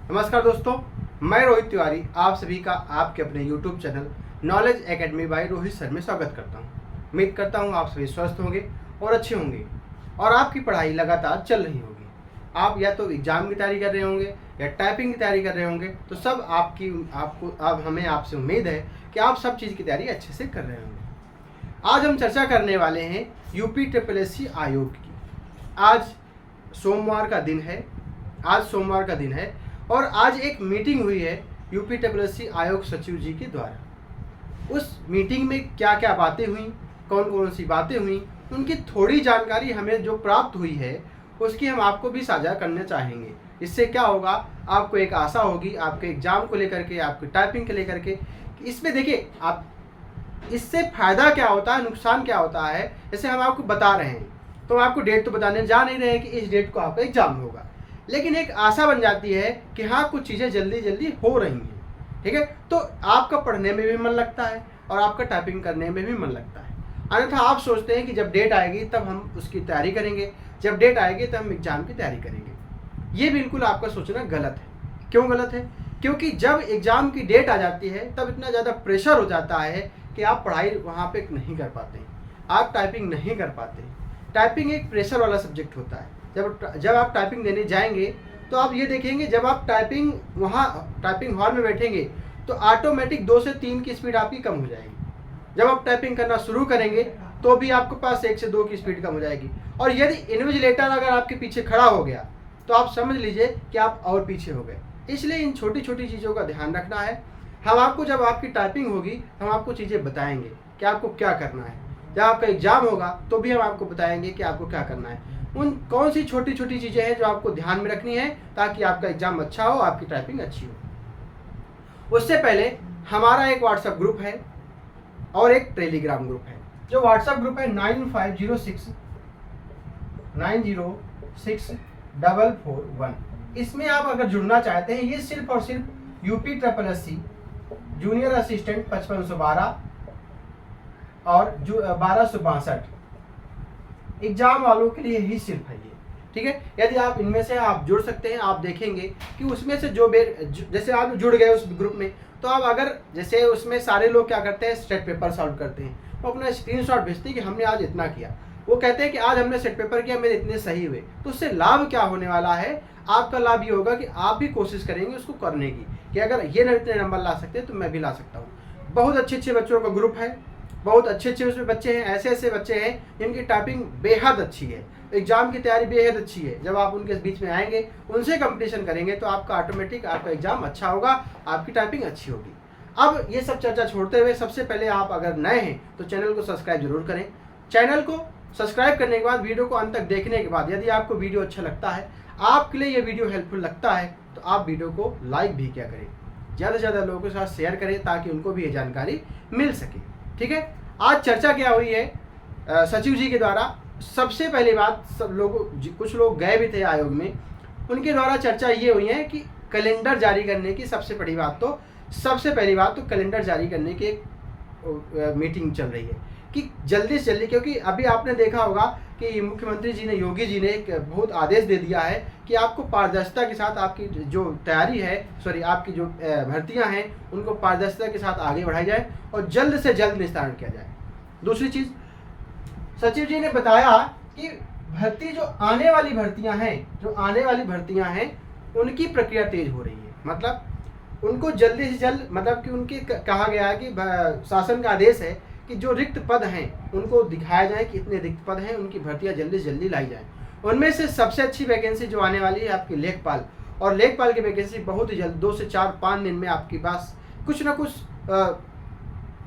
नमस्कार दोस्तों, मैं रोहित तिवारी आप सभी का आपके अपने YouTube channel knowledge academy by Rohit sir में स्वागत करता हूं। उम्मीद करता हूं आप सभी स्वस्थ होंगे और अच्छे होंगे और आपकी पढ़ाई लगातार चल रही होगी। आप या तो एग्जाम की तैयारी कर रहे होंगे या टाइपिंग की तैयारी कर रहे होंगे, तो सब अब हमें आपसे उम्मीद है कि आप सब चीज़ की तैयारी अच्छे से कर रहे होंगे। आज हम चर्चा करने वाले हैं यूपी SSSC आयोग की। आज सोमवार का दिन है और आज एक मीटिंग हुई है यूपी SSSC आयोग सचिव जी के द्वारा। उस मीटिंग में क्या क्या बातें हुई, कौन कौन सी बातें हुई, उनकी थोड़ी जानकारी हमें जो प्राप्त हुई है उसकी हम आपको भी साझा करना चाहेंगे। इससे क्या होगा, आपको एक आशा होगी आपके एग्जाम को लेकर के, आपकी टाइपिंग को लेकर के। इसमें देखिए, आप इससे फ़ायदा क्या होता है, नुकसान क्या होता है, जैसे हम आपको बता रहे हैं तो हम आपको डेट तो बताने जा नहीं रहे हैं कि इस डेट को आपका एग्जाम होगा, लेकिन एक आशा बन जाती है कि हाँ कुछ चीज़ें जल्दी जल्दी हो रही हैं। ठीक है, तो आपका पढ़ने में भी मन लगता है और आपका टाइपिंग करने में भी मन लगता है। अन्यथा आप सोचते हैं कि जब डेट आएगी तब हम उसकी तैयारी करेंगे, जब डेट आएगी तब हम एग्ज़ाम की तैयारी करेंगे। ये बिल्कुल आपका सोचना गलत है। क्यों गलत है? क्योंकि जब एग्ज़ाम की डेट आ जाती है तब इतना ज़्यादा प्रेशर हो जाता है कि आप पढ़ाई वहाँ पे नहीं कर पाते हैं, आप टाइपिंग नहीं कर पाते। टाइपिंग एक प्रेशर वाला सब्जेक्ट होता है। जब आप टाइपिंग देने जाएंगे तो आप ये देखेंगे, जब आप टाइपिंग हॉल में बैठेंगे तो ऑटोमेटिक 2 से 3 की स्पीड आपकी कम हो जाएगी। जब आप टाइपिंग करना शुरू करेंगे तो भी आपके पास 1 से 2 की स्पीड कम हो जाएगी। और यदि इन्विजिलेटर अगर आपके पीछे खड़ा हो गया तो आप समझ लीजिए कि आप और पीछे हो गए। इसलिए इन छोटी छोटी चीज़ों का ध्यान रखना है। हम आपको, जब आपकी टाइपिंग होगी हम आपको चीज़ें बताएंगे कि आपको क्या करना है। जब आपका एग्जाम होगा तो भी हम आपको बताएंगे कि आपको क्या करना है। उन कौन सी छोटी छोटी चीज़ें हैं जो आपको ध्यान में रखनी है ताकि आपका एग्जाम अच्छा हो, आपकी टाइपिंग अच्छी हो। उससे पहले हमारा एक व्हाट्सएप ग्रुप है और एक टेलीग्राम ग्रुप है। जो व्हाट्सएप ग्रुप है 9506906441। इसमें आप अगर जुड़ना चाहते हैं, ये सिर्फ और सिर्फ यूपी SSSC जूनियर असिस्टेंट 5512 और 1262 एग्जाम वालों के लिए ही सिर्फ है ये। ठीक है, यदि आप इनमें से आप जुड़ सकते हैं, आप देखेंगे कि उसमें से जैसे आप जुड़ गए उस ग्रुप में, तो आप अगर जैसे उसमें सारे लोग क्या करते हैं, सेट पेपर सॉल्व करते हैं, वो अपना स्क्रीनशॉट भेजते हैं कि हमने आज इतना किया। वो कहते हैं कि आज हमने सेट पेपर किया, मेरे इतने सही हुए। तो उससे लाभ क्या होने वाला है, आपका लाभ ये होगा कि आप भी कोशिश करेंगे उसको करने की, कि अगर ये इतने नंबर ला सकते हैं तो मैं भी ला सकता हूँ। बहुत अच्छे अच्छे बच्चों का ग्रुप है, बहुत अच्छे अच्छे उसमें बच्चे हैं, ऐसे ऐसे बच्चे हैं जिनकी टाइपिंग बेहद अच्छी है, एग्जाम की तैयारी बेहद अच्छी है। जब आप उनके बीच में आएंगे, उनसे कंपटीशन करेंगे तो आपका ऑटोमेटिक आपका एग्जाम अच्छा होगा, आपकी टाइपिंग अच्छी होगी। अब ये सब चर्चा छोड़ते हुए सबसे पहले आप अगर नए हैं तो चैनल को सब्सक्राइब जरूर करें। चैनल को सब्सक्राइब करने के बाद वीडियो को अंत तक देखने के बाद यदि आपको वीडियो अच्छा लगता है, आपके लिए ये वीडियो हेल्पफुल लगता है, तो आप वीडियो को लाइक भी क्या करें, ज़्यादा से ज़्यादा लोगों के साथ शेयर करें ताकि उनको भी ये जानकारी मिल सके। ठीक है, आज चर्चा क्या हुई है सचिव जी के द्वारा। सबसे पहली बात, कुछ लोग गए भी थे आयोग में, उनके द्वारा चर्चा ये हुई है कि कैलेंडर जारी करने की सबसे पहली बात तो कैलेंडर जारी करने की एक मीटिंग चल रही है कि जल्दी से जल्दी, क्योंकि अभी आपने देखा होगा कि मुख्यमंत्री जी ने, योगी जी ने एक बहुत आदेश दे दिया है कि आपको पारदर्शिता के साथ आपकी जो तैयारी है, आपकी जो भर्तियां हैं उनको पारदर्शिता के साथ आगे बढ़ाई जाए और जल्द से जल्द निस्तारण किया जाए। दूसरी चीज़, सचिव जी ने बताया कि जो आने वाली भर्तियां हैं उनकी प्रक्रिया तेज हो रही है। मतलब उनको जल्दी से जल्द, मतलब कि उनके कहा गया है कि शासन का आदेश है कि जो रिक्त पद हैं उनको दिखाया जाए कि इतने रिक्त पद हैं, उनकी भर्तियां जल्दी से जल्दी लाई जाए। उनमें से सबसे अच्छी वैकेंसी जो आने वाली है आपकी लेखपाल, और लेखपाल की वैकेंसी बहुत ही जल्द 2 से 4-5 दिन में आपके पास कुछ ना कुछ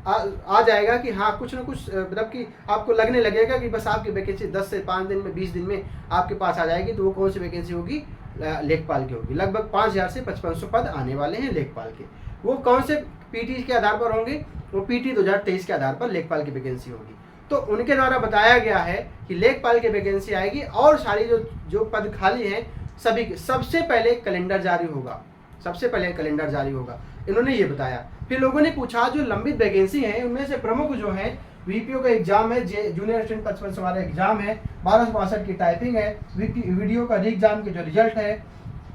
आ जाएगा कि हाँ कुछ ना कुछ, मतलब कि आपको लगने लगेगा कि बस आपकी वैकेंसी 10 से 5 दिन में, 20 दिन में आपके पास आ जाएगी। तो वो कौन सी वैकेंसी होगी, लेखपाल की होगी। लगभग 5000 से 5500 पद आने वाले हैं लेखपाल के। वो कौन से पीटी के आधार पर होंगे, वो पीटी 2023 के आधार पर लेखपाल की वैकेंसी होगी। तो उनके द्वारा बताया गया है कि लेखपाल की वैकेंसी आएगी और सारी जो पद खाली हैं सभी के सबसे पहले कैलेंडर जारी होगा। इन्होंने ये बताया। फिर लोगों ने पूछा जो लंबित वैकेंसी हैं उनमें से प्रमुख जो है, वीपीओ का एग्जाम है, जूनियर असिस्टेंट 55 वाला एग्जाम है, 1262 की टाइपिंग है, वीडियो का री एग्जाम के जो रिजल्ट है,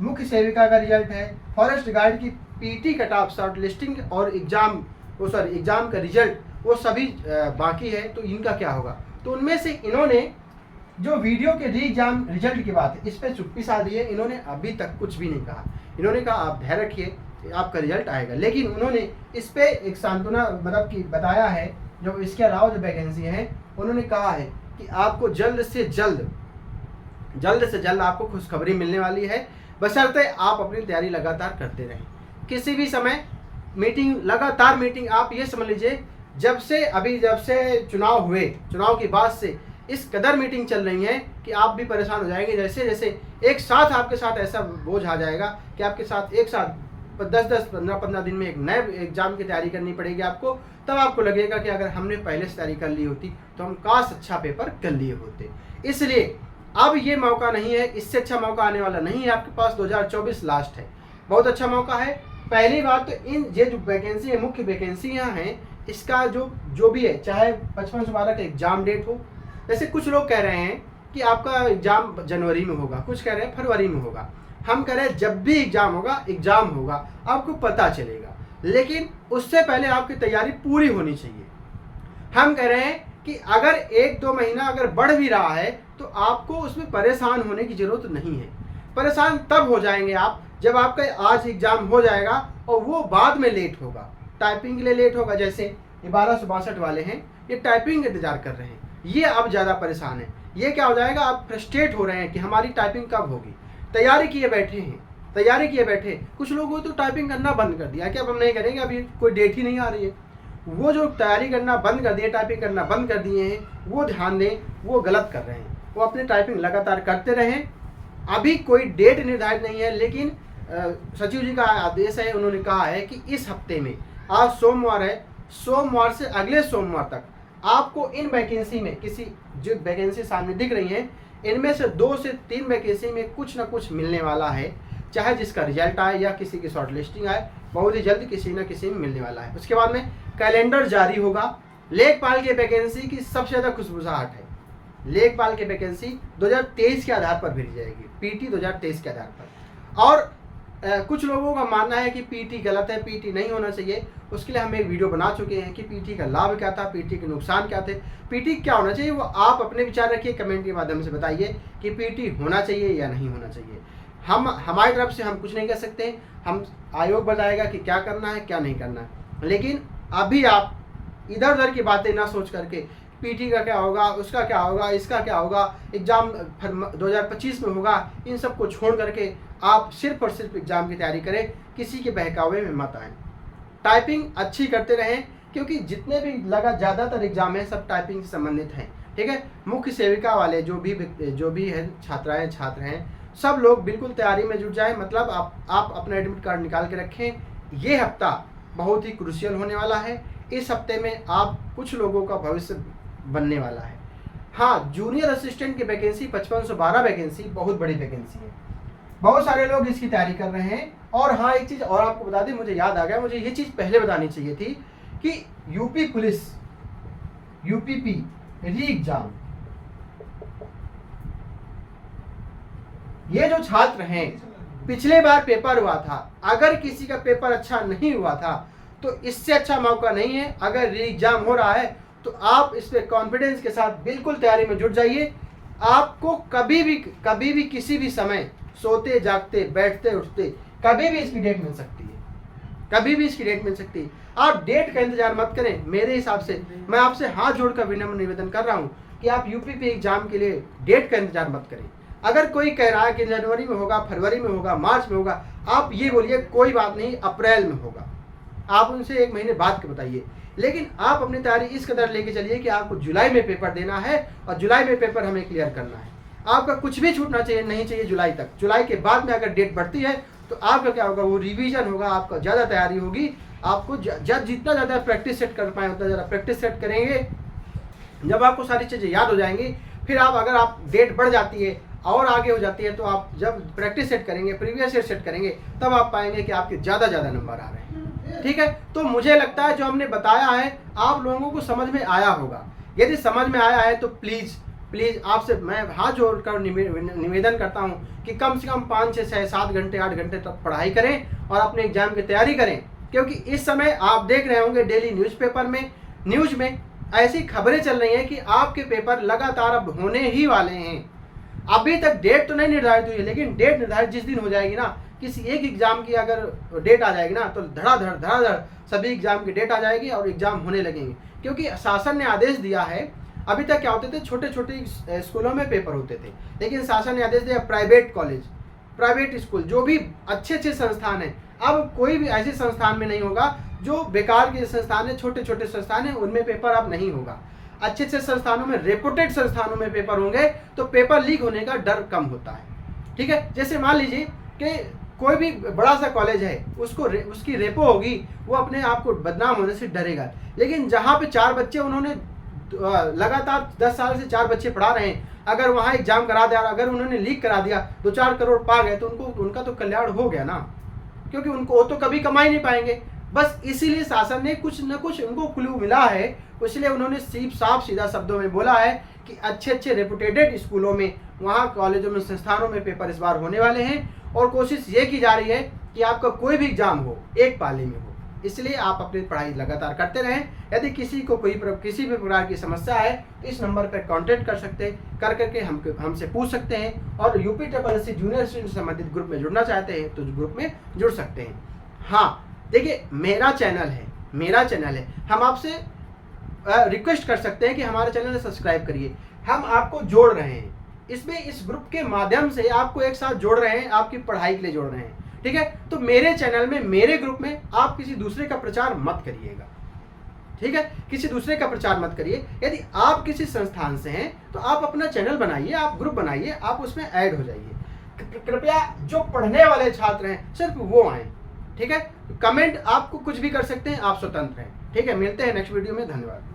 मुख्य सेविका का रिजल्ट है, फॉरेस्ट गार्ड की PT cut off short listing और एग्जाम का रिजल्ट वो सभी बाकी है। तो इनका क्या होगा? तो उनमें से इन्होंने जो वीडियो के री एग्जाम रिजल्ट की बात है इस पर चुप्पी साध दी है। इन्होंने अभी तक कुछ भी नहीं कहा। इन्होंने कहा आप धैर्य रखिए, आपका रिजल्ट आएगा, लेकिन उन्होंने इस पे एक सांत्वना मतलब कि बताया है। जो इसके अलावा जो वैकेंसी है उन्होंने कहा है कि आपको जल्द से जल्द आपको खुशखबरी मिलने वाली है, बशर्ते आप अपनी तैयारी लगातार करते रहें। किसी भी समय लगातार मीटिंग, आप ये समझ लीजिए जब से चुनाव हुए, चुनाव के बाद से इस कदर मीटिंग चल रही है कि आप भी परेशान हो जाएंगे। जैसे जैसे एक साथ आपके साथ ऐसा बोझ आ जाएगा कि आपके साथ एक साथ 15 दिन में एक नए एग्जाम की तैयारी करनी पड़ेगी आपको। तब आपको लगेगा कि अगर हमने पहले से तैयारी कर ली होती तो हम काश अच्छा पेपर कर लिए होते। इसलिए अब ये मौका नहीं है, इससे अच्छा मौका आने वाला नहीं है आपके पास। 2024 लास्ट है, बहुत अच्छा मौका है। पहली बात तो ये जो वैकेंसी है, मुख्य वैकेंसियाँ हैं, इसका जो भी है, चाहे 55 से 12 का एग्जाम डेट हो। जैसे कुछ लोग कह रहे हैं कि आपका एग्जाम जनवरी में होगा, कुछ कह रहे हैं फरवरी में होगा। हम कह रहे हैं जब भी एग्जाम होगा आपको पता चलेगा, लेकिन उससे पहले आपकी तैयारी पूरी होनी चाहिए। हम कह रहे हैं कि अगर 1-2 महीना अगर बढ़ भी रहा है तो आपको उसमें परेशान होने की जरूरत नहीं है। परेशान तब हो जाएंगे आप जब आपका आज एग्जाम हो जाएगा और वो बाद में लेट होगा, टाइपिंग के लिए लेट होगा। जैसे ये 1262 वाले हैं, ये टाइपिंग का इंतजार कर रहे हैं, ये अब ज़्यादा परेशान है। ये क्या हो जाएगा, आप फ्रस्ट्रेट हो रहे हैं कि हमारी टाइपिंग कब होगी। तैयारी किए बैठे कुछ लोगों तो टाइपिंग करना बंद कर दिया कि अब हम नहीं करेंगे, अभी कोई डेट ही नहीं आ रही है। वो जो तैयारी करना बंद कर दिए, टाइपिंग करना बंद कर दिए हैं, वो ध्यान दें, वो गलत कर रहे हैं। वो अपनी टाइपिंग लगातार करते रहें। अभी कोई डेट निर्धारित नहीं है, लेकिन सचिव जी का आदेश है, उन्होंने कहा है कि इस हफ्ते में, आज सोमवार है, सोमवार से अगले सोमवार तक आपको इन वैकेंसी में जो वैकेंसी सामने दिख रही हैं, इनमें से 2 से 3 वैकेंसी में कुछ ना कुछ मिलने वाला है। चाहे जिसका रिजल्ट आए या किसी की शॉर्ट लिस्टिंग आए, बहुत ही जल्द किसी न किसी में मिलने वाला है। उसके बाद में कैलेंडर जारी होगा। लेखपाल की वैकेंसी की सबसे ज़्यादा खुशबुसाहट है। लेखपाल की वैकेंसी 2023 के आधार पर भेजी जाएगी, पीटी 2023 के आधार पर। और कुछ लोगों का मानना है कि पीटी गलत है, पीटी नहीं होना चाहिए। उसके लिए हम एक वीडियो बना चुके हैं कि पीटी का लाभ क्या था, पीटी के नुकसान क्या थे, पीटी क्या होना चाहिए। वो आप अपने विचार रखिए, कमेंट के माध्यम से बताइए कि पीटी होना चाहिए या नहीं होना चाहिए। हमारी तरफ से हम कुछ नहीं कर सकते, हम आयोग बताएगा कि क्या करना है क्या नहीं करना है। लेकिन अभी आप इधर उधर की बातें ना सोच करके पीटी का क्या होगा, उसका क्या होगा, इसका क्या होगा, एग्ज़ाम 2025 में होगा, इन सब को छोड़ करके आप सिर्फ और सिर्फ एग्ज़ाम की तैयारी करें। किसी के बहकावे में मत आएँ। टाइपिंग अच्छी करते रहें, क्योंकि जितने भी ज़्यादातर एग्जाम हैं सब टाइपिंग से संबंधित हैं। ठीक है, मुख्य सेविका वाले जो भी है छात्र हैं, सब लोग बिल्कुल तैयारी में जुट जाएं। मतलब आप अपना एडमिट कार्ड निकाल के रखें। ये हफ्ता बहुत ही क्रूशियल होने वाला है। इस हफ्ते में आप कुछ लोगों का भविष्य बनने वाला है। हाँ, जूनियर असिस्टेंट की वैकेंसी 5512 वैकेंसी बहुत बड़ी वैकेंसी है, बहुत सारे लोग इसकी तैयारी कर रहे हैं। और हाँ, एक चीज़ और आपको बता दें, मुझे याद आ गया, मुझे ये चीज़ पहले बतानी चाहिए थी कि यूपी पुलिस यूपीपी री एग्जाम, ये जो छात्र हैं, पिछले बार पेपर हुआ था, अगर किसी का पेपर अच्छा नहीं हुआ था तो इससे अच्छा मौका नहीं है। अगर री एग्जाम हो रहा है तो आप इस पर कॉन्फिडेंस के साथ बिल्कुल तैयारी में जुट जाइए। आपको कभी भी किसी भी समय, सोते जागते बैठते उठते, कभी भी इसकी डेट मिल सकती है, आप डेट का इंतजार मत करें। मेरे हिसाब से मैं आपसे हाथ जोड़कर विनम्र निवेदन कर रहा हूं कि आप यूपीपी एग्जाम के लिए डेट का इंतजार मत करें। अगर कोई कह रहा है कि जनवरी में होगा, फरवरी में होगा, मार्च में होगा, आप ये बोलिए कोई बात नहीं, अप्रैल में होगा। आप उनसे 1 महीने बाद के बताइए। लेकिन आप अपनी तैयारी इस कदर लेके चलिए कि आपको जुलाई में पेपर देना है और जुलाई में पेपर हमें क्लियर करना है। आपका कुछ भी छूटना नहीं चाहिए जुलाई तक। जुलाई के बाद में अगर डेट बढ़ती है तो आपका क्या होगा, वो रिवीजन होगा, आपका ज़्यादा तैयारी होगी। आपको जितना ज़्यादा प्रैक्टिस सेट कर पाए उतना ज़्यादा प्रैक्टिस सेट करेंगे। जब आपको सारी चीज़ें याद हो जाएंगी, फिर अगर आप डेट बढ़ जाती है और आगे हो जाती है, तो आप जब प्रैक्टिस सेट करेंगे, प्रीवियस ईयर सेट करेंगे, तब आप पाएंगे कि आपके ज़्यादा नंबर आ रहे हैं। ठीक है, तो मुझे लगता है जो हमने बताया है आप लोगों को समझ में आया होगा। यदि समझ में आया है तो प्लीज़ प्लीज़ आपसे मैं हाथ जोड़कर निवेदन करता हूँ कि कम से कम 5 से 6 7 घंटे 8 घंटे तक पढ़ाई करें और अपने एग्जाम की तैयारी करें, क्योंकि इस समय आप देख रहे होंगे डेली न्यूज़पेपर में, न्यूज़ में ऐसी खबरें चल रही हैं कि आपके पेपर लगातार अब होने ही वाले हैं। अभी तक डेट तो नहीं निर्धारित हुई है, लेकिन डेट निर्धारित जिस दिन हो जाएगी ना, किसी एक एग्जाम की अगर डेट आ जाएगी ना, तो धड़ाधड़ सभी एग्जाम की डेट आ जाएगी और एग्जाम होने लगेंगे। क्योंकि शासन ने आदेश दिया है, अभी तक क्या होते थे, छोटे छोटे स्कूलों में पेपर होते थे, लेकिन शासन ने आदेश दिया प्राइवेट कॉलेज, प्राइवेट स्कूल, जो भी अच्छे अच्छे संस्थान हैं, अब कोई भी ऐसे संस्थान में नहीं होगा जो बेकार के संस्थान है, छोटे छोटे संस्थान हैं, उनमें पेपर अब नहीं होगा। अच्छे अच्छे संस्थानों में, रेपुटेड संस्थानों में पेपर होंगे, तो पेपर लीक होने का डर कम होता है। ठीक है, जैसे मान लीजिए कि कोई भी बड़ा सा कॉलेज है, उसकी रेपो होगी, वो अपने आप को बदनाम होने से डरेगा। लेकिन जहाँ पे 4 बच्चे उन्होंने लगातार 10 साल से 4 बच्चे पढ़ा रहे हैं, अगर वहाँ एग्जाम करा दिया, अगर उन्होंने लीक करा दिया, 2-4 करोड़ पा गए, तो उनका तो कल्याण हो गया ना, क्योंकि वो तो कभी कमा ही नहीं पाएंगे। बस इसीलिए शासन ने कुछ न कुछ उनको क्लू मिला है, इसलिए उन्होंने साफ सीधा शब्दों में बोला है कि अच्छे अच्छे रेपुटेटेड स्कूलों में, वहाँ कॉलेजों में, संस्थानों में पेपर इस बार होने वाले हैं, और कोशिश ये की जा रही है कि आपका कोई भी एग्जाम हो एक पाली में हो। इसलिए आप अपनी पढ़ाई लगातार करते रहें। यदि किसी को किसी भी प्रकार की समस्या है तो इस नंबर पर कांटेक्ट कर सकते हैं, करके हमसे पूछ सकते हैं, और UPSSC जूनियर स्टूडेंट से संबंधित ग्रुप में जुड़ना चाहते हैं तो ग्रुप में जुड़ सकते हैं। हाँ देखिए, मेरा चैनल है, हम आपसे रिक्वेस्ट कर सकते हैं कि हमारे चैनल को सब्सक्राइब करिए। हम आपको जोड़ रहे हैं इसमें, इस ग्रुप के माध्यम से आपको एक साथ जोड़ रहे हैं, आपकी पढ़ाई के लिए जोड़ रहे हैं। ठीक है, तो मेरे चैनल में, मेरे ग्रुप में आप किसी दूसरे का प्रचार मत करिएगा। ठीक है, किसी दूसरे का प्रचार मत करिए। यदि आप किसी संस्थान से हैं तो आप अपना चैनल बनाइए, आप ग्रुप बनाइए, आप उसमें ऐड हो जाइए। कृपया जो पढ़ने वाले छात्र हैं सिर्फ वो आए। ठीक है, कमेंट आपको कुछ भी कर सकते हैं, आप स्वतंत्र हैं। ठीक है, मिलते हैं नेक्स्ट वीडियो में, धन्यवाद।